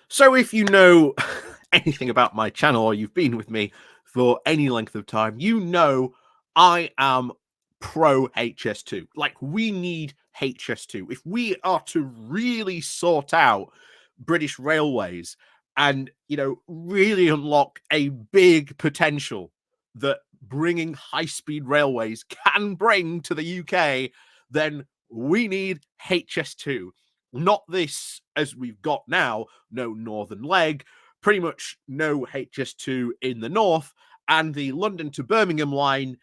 So if you know anything about my channel or you've been with me for any length of time, you know I am pro HS2. Like, we need HS2. If we are to really sort out British railways and, really unlock a big potential that bringing high-speed railways can bring to the UK, then we need HS2. Not this as we've got now, no northern leg, pretty much no HS2 in the north, and the London to Birmingham line,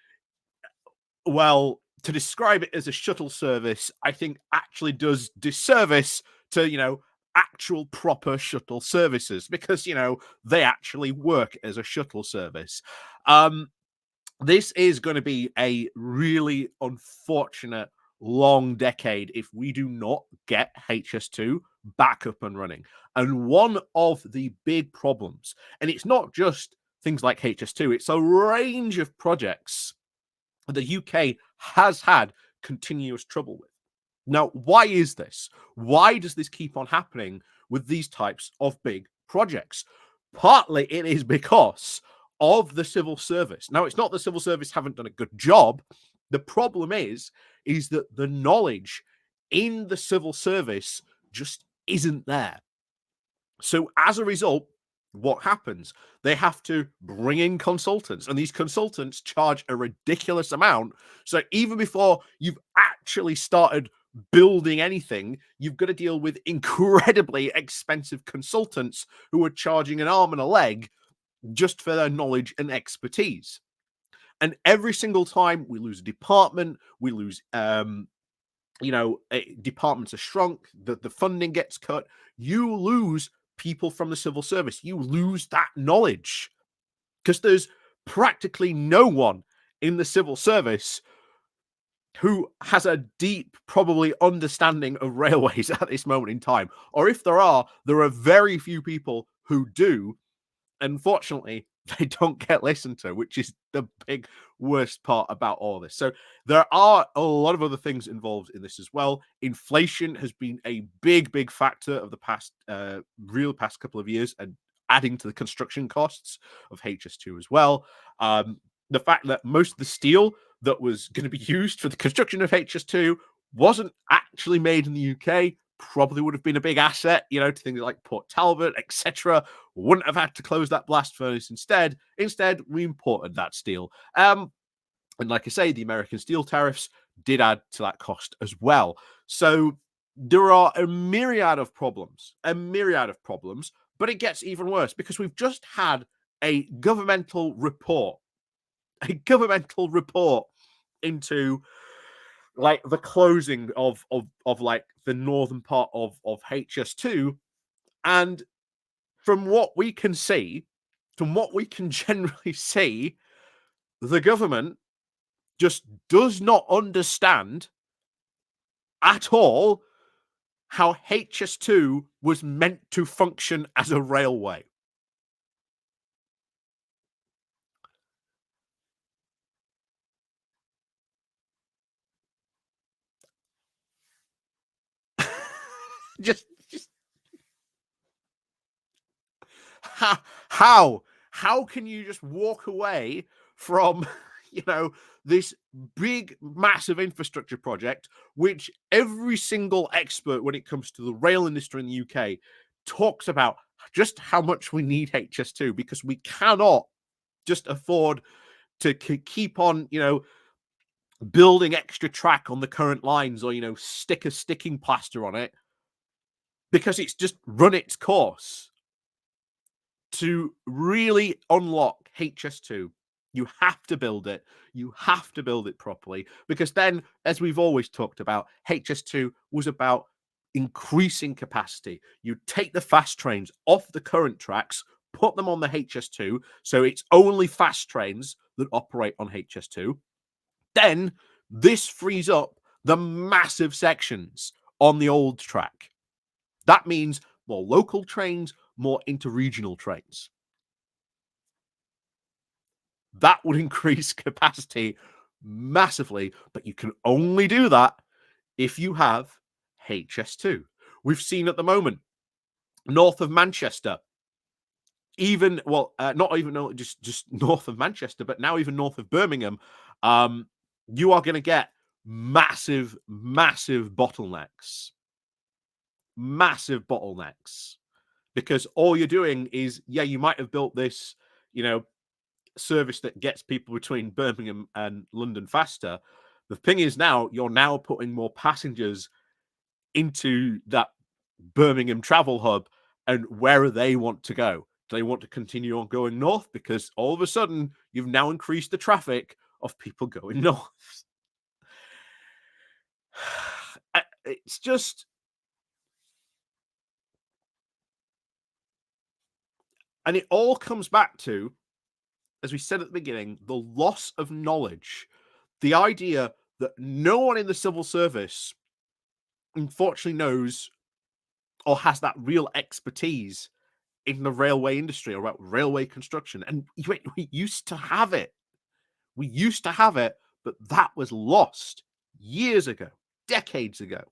well, to describe it as a shuttle service, I think actually does disservice to, actual proper shuttle services, because, they actually work as a shuttle service. This is going to be a really unfortunate long decade if we do not get HS2 back up and running. And one of the big problems, and it's not just things like HS2, it's a range of projects the UK has had continuous trouble with. Now, why is this? Why does this keep on happening with these types of big projects? Partly it is because of the civil service. Now, it's not the civil service haven't done a good job. The problem is that the knowledge in the civil service just isn't there. So as a result, what happens? They have to bring in consultants, and these consultants charge a ridiculous amount. So even before you've actually started building anything, you've got to deal with incredibly expensive consultants who are charging an arm and a leg just for their knowledge and expertise. And every single time we lose a department, we lose, departments are shrunk, the funding gets cut, you lose people from the civil service. You lose that knowledge because there's practically no one in the civil service who has a deep, probably, understanding of railways at this moment in time. Or if there are very few people who do. Unfortunately, they don't get listened to, which is the big worst part about all this. So there are a lot of other things involved in this as well. Inflation has been a big factor of the past couple of years, and adding to the construction costs of HS2 as well. The fact that most of the steel that was going to be used for the construction of HS2 wasn't actually made in the UK probably would have been a big asset, to things like Port Talbot, etc. Wouldn't have had to close that blast furnace instead. Instead, we imported that steel. And like I say, the American steel tariffs did add to that cost as well. So there are a myriad of problems, but it gets even worse because we've just had a governmental report into like the closing of like the northern part of HS2, and from what we can generally see, the government just does not understand at all how HS2 was meant to function as a railway. just how can you just walk away from this big massive infrastructure project, which every single expert when it comes to the rail industry in the UK talks about just how much we need HS2, because we cannot just afford to keep on building extra track on the current lines, or stick a sticking plaster on it, because it's just run its course. To really unlock HS2, you have to build it. You have to build it properly, because then, as we've always talked about, HS2 was about increasing capacity. You take the fast trains off the current tracks, put them on the HS2, so it's only fast trains that operate on HS2. Then this frees up the massive sections on the old track. That means more local trains, more interregional trains. That would increase capacity massively, but you can only do that if you have HS2. We've seen at the moment north of Manchester, even well, not even just north of Manchester, but now even north of Birmingham, um, you are going to get massive bottlenecks, massive bottlenecks, because all you're doing is, yeah, you might have built this, you know, service that gets people between Birmingham and London faster. The thing is now you're now putting more passengers into that Birmingham travel hub, and where they want to go. Do they want to continue on going north? Because all of a sudden you've now increased the traffic of people going north. It's just, and it all comes back to, as we said at the beginning, the loss of knowledge. The idea that no one in the civil service unfortunately knows or has that real expertise in the railway industry or about railway construction. And we used to have it. We used to have it, but that was lost years ago, decades ago.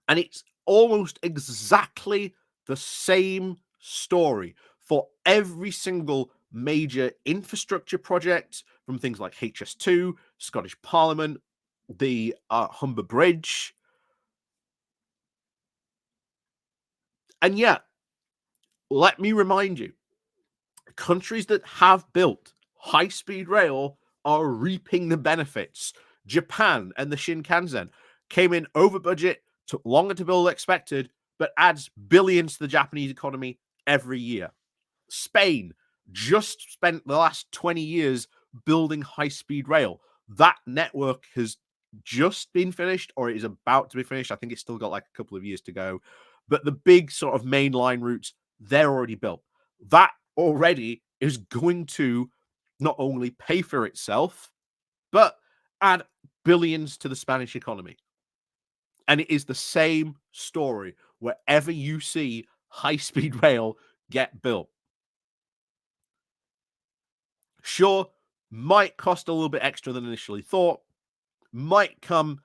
And it's almost exactly the same story for every single major infrastructure project, from things like HS2, Scottish Parliament, the Humber Bridge. And yet, let me remind you, countries that have built high-speed rail are reaping the benefits. Japan and the Shinkansen came in over budget, took longer to build than expected, but adds billions to the Japanese economy every year. Spain just spent the last 20 years building high-speed rail. That network has just been finished, or it is about to be finished. I think it's still got like a couple of years to go. But the big sort of mainline routes, they're already built. That already is going to not only pay for itself, but add billions to the Spanish economy. And it is the same story wherever you see high-speed rail get built. Sure, might cost a little bit extra than initially thought, might come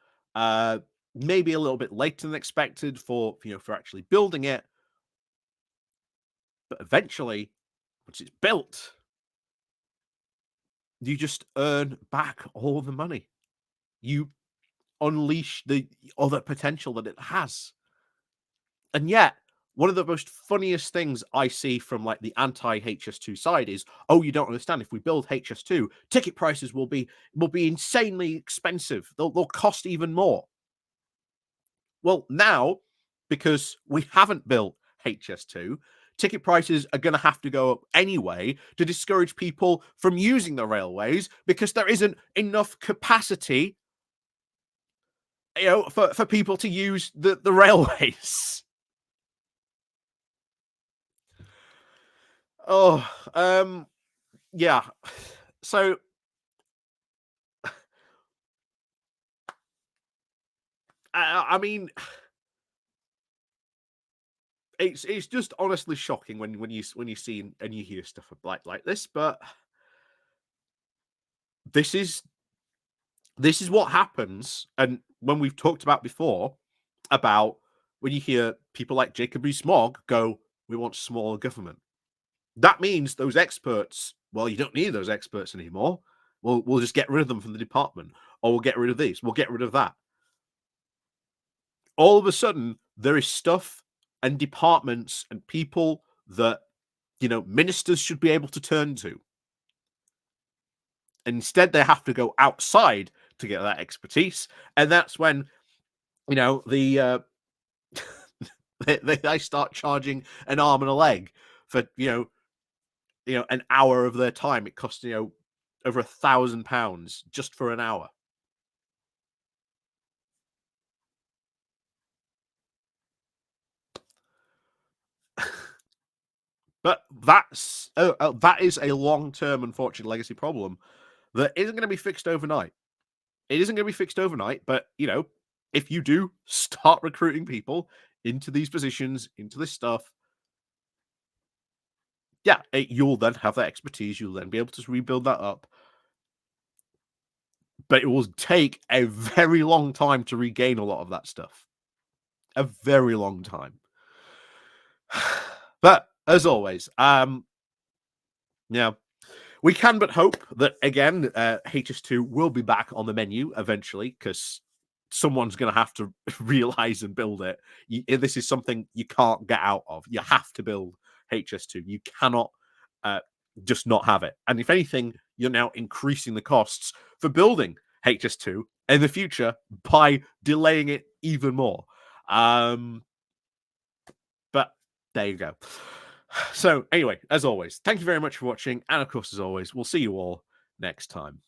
maybe a little bit later than expected for for actually building it, but eventually, once it's built, you just earn back all the money. You unleash the other potential that it has. And yet, one of the most funniest things I see from like the anti-HS2 side is, oh, you don't understand. If we build HS2, ticket prices will be insanely expensive. They'll cost even more. Well, now, because we haven't built HS2, ticket prices are going to have to go up anyway to discourage people from using the railways, because there isn't enough capacity, for people to use the railways. Oh, yeah. So I mean, it's just honestly shocking when you see and you hear stuff like this. But this is what happens, and when we've talked about before about when you hear people like Jacob Rees-Mogg go, "We want smaller government." That means those experts. Well, you don't need those experts anymore. We'll just get rid of them from the department, or we'll get rid of these. We'll get rid of that. All of a sudden, there is stuff and departments and people that ministers should be able to turn to. Instead, they have to go outside to get that expertise, and that's when the they start charging an arm and a leg for an hour of their time. It costs over £1,000 just for an hour. But that is a long-term, unfortunate legacy problem that isn't going to be fixed overnight. It isn't going to be fixed overnight, but if you do start recruiting people into these positions, into this stuff, yeah, you'll then have that expertise. You'll then be able to rebuild that up. But it will take a very long time to regain a lot of that stuff. A very long time. But as always, yeah, we can but hope that again, HS2 will be back on the menu eventually, because someone's going to have to realize and build it. This is something you can't get out of. You have to build HS2. You cannot just not have it. And if anything, you're now increasing the costs for building HS2 in the future by delaying it even more. But there you go. So anyway, as always, thank you very much for watching. And of course, as always, we'll see you all next time.